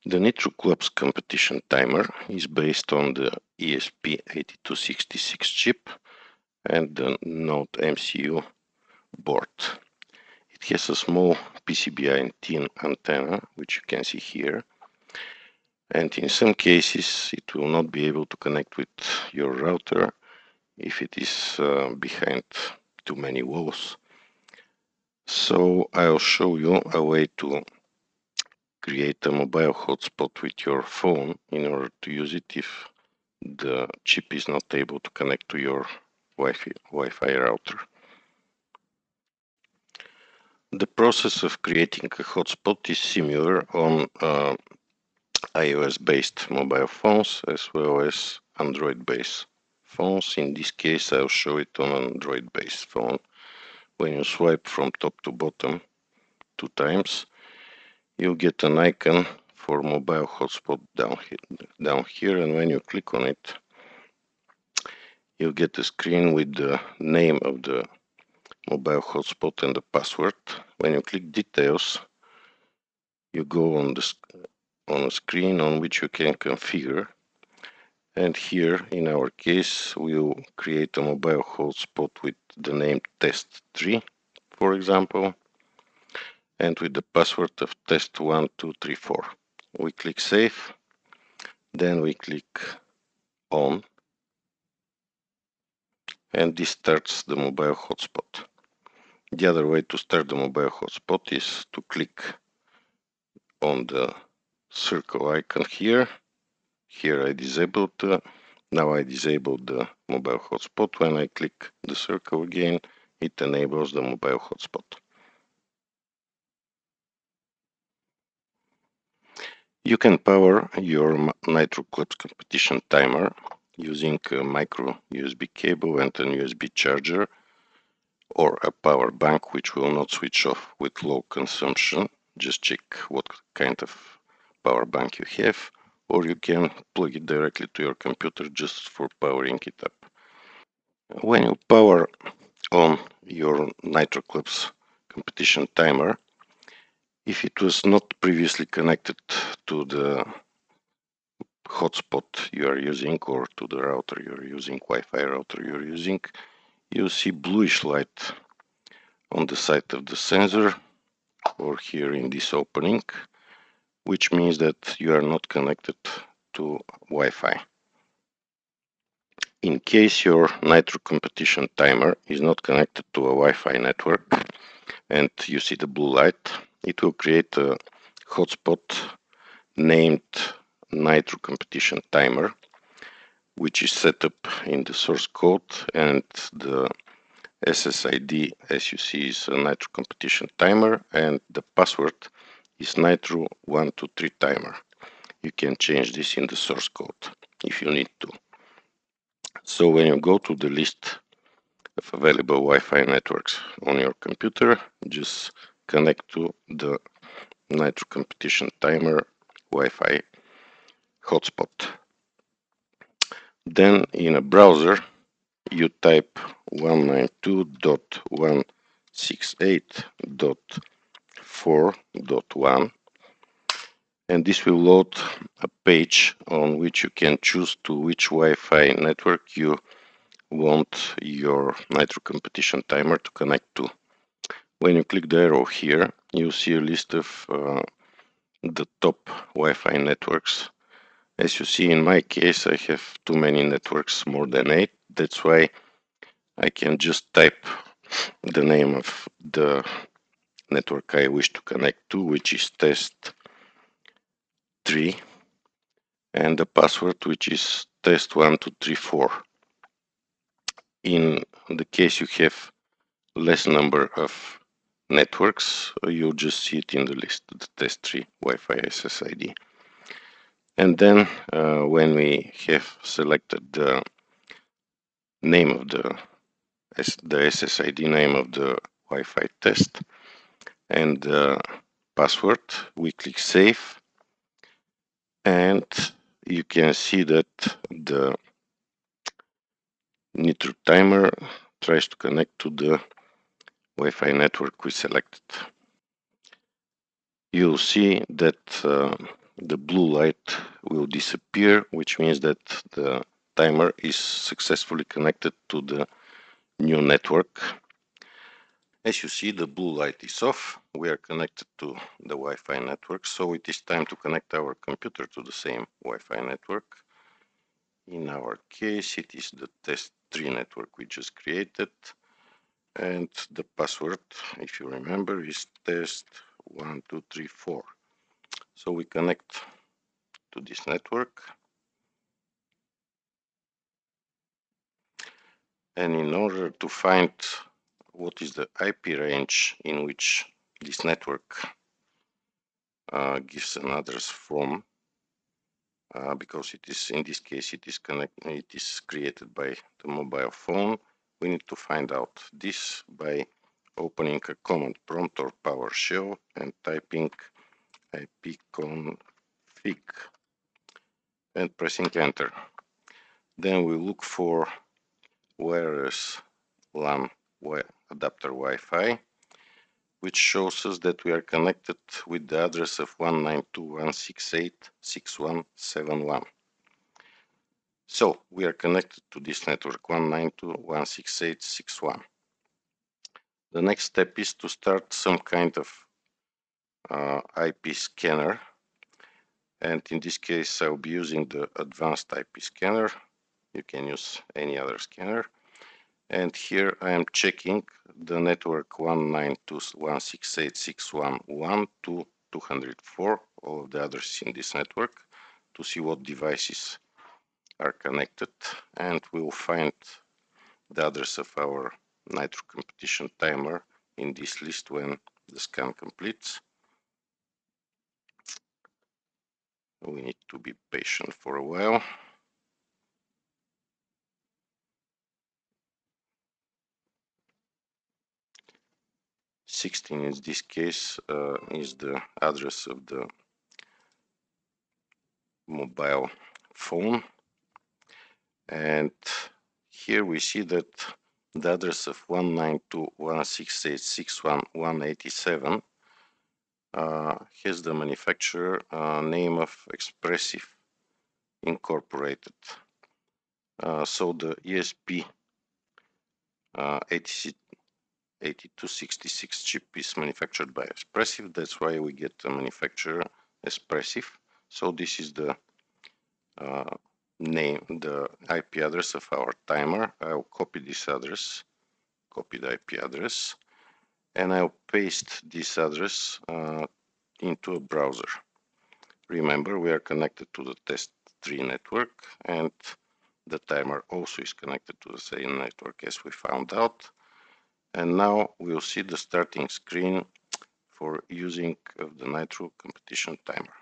The nitroclubs competition timer is based on the ESP8266 chip and the Node MCU board. It has a small PCBi tin antenna, which you can see here, and in some cases it will not be able to connect with your router if it is behind too many walls. So I'll show you a way to create a mobile hotspot with your phone in order to use it if the chip is not able to connect to your Wi-Fi router. The process of creating a hotspot is similar on iOS-based mobile phones as well as Android-based phones. In this case, I'll show it on an Android-based phone. When you swipe from top to bottom 2 times, you'll get an icon for mobile hotspot down here, and when you click on it, you'll get a screen with the name of the mobile hotspot and the password. When you click details, you go on a screen on which you can configure, and here in our case we'll create a mobile hotspot with the name test3, for example, and with the password of test1234. We click save, then we click on, and this starts the mobile hotspot. The other way to start the mobile hotspot is to click on the circle icon here. Here I disabled now I disabled the mobile hotspot. When I click the circle again, it enables the mobile hotspot. You can power your nitroclubs competition timer using a micro USB cable and an USB charger, or a power bank which will not switch off with low consumption. Just check what kind of power bank you have, or you can plug it directly to your computer just for powering it up. When you power on your nitroclubs competition timer, if it was not previously connected to the hotspot you are using or to the router you're using, Wi-Fi router you're using, you see bluish light on the side of the sensor or here in this opening, which means that you are not connected to Wi-Fi. In case your Nitro competition timer is not connected to a Wi-Fi network and you see the blue light, it will create a hotspot named Nitro Competition Timer, which is set up in the source code, and the SSID, as you see, is a Nitro Competition Timer, and the password is Nitro123 Timer. You can change this in the source code if you need to. So when you go to the list of available Wi-Fi networks on your computer, just connect to the Nitro Competition Timer Wi-Fi hotspot. Then in a browser, you type 192.168.4.1, and this will load a page on which you can choose to which Wi-Fi network you want your Nitro competition timer to connect to. When you click the arrow here, you'll see a list of the top Wi-Fi networks. As you see, in my case, I have too many networks, more than 8. That's why I can just type the name of the network I wish to connect to, which is test3, and the password, which is test1234. In the case you have less number of networks, you'll just see it in the list, the test3 Wi-Fi SSID. And then when we have selected the name of the SSID name of the Wi-Fi test and the password, we click save, and you can see that the Nitro timer tries to connect to the Wi-Fi network we selected. You'll see that the blue light will disappear, which means that the timer is successfully connected to the new network. As you see, the blue light is off. We are connected to the Wi-Fi network, so it is time to connect our computer to the same Wi-Fi network. In our case, it is the test3 network we just created, and the password, if you remember, is test1234. So we connect to this network, and in order to find what is the IP range in which this network gives an address from, because it is, in this case, it is created by the mobile phone, we need to find out this by opening a command prompt or PowerShell and typing ipconfig and pressing enter. Then we look for wireless LAN adapter Wi-Fi, which shows us that we are connected with the address of 192.168.6171. So we are connected to this network 192.168.61. The next step is to start some kind of IP scanner, and in this case I'll be using the advanced IP scanner. You can use any other scanner. And here I am checking the network 192.168.61.1 to 204, all of the addresses in this network, to see what devices are connected, and we'll find the address of our Nitro Competition Timer in this list when the scan completes. We need to be patient for a while. (16) in this case is the address of the mobile phone, and here we see that the address of 192.168.61.187 has the manufacturer name of Expressive Incorporated. So the ESP 8266 chip is manufactured by Expressive. That's why we get the manufacturer Expressive. So this is the name, the IP address of our timer. I'll copy this address, copy the IP address, and I'll paste this address into a browser. Remember, we are connected to the test3 network, and the timer also is connected to the same network as we found out. And now we'll see the starting screen for using of the Nitro Competition Timer.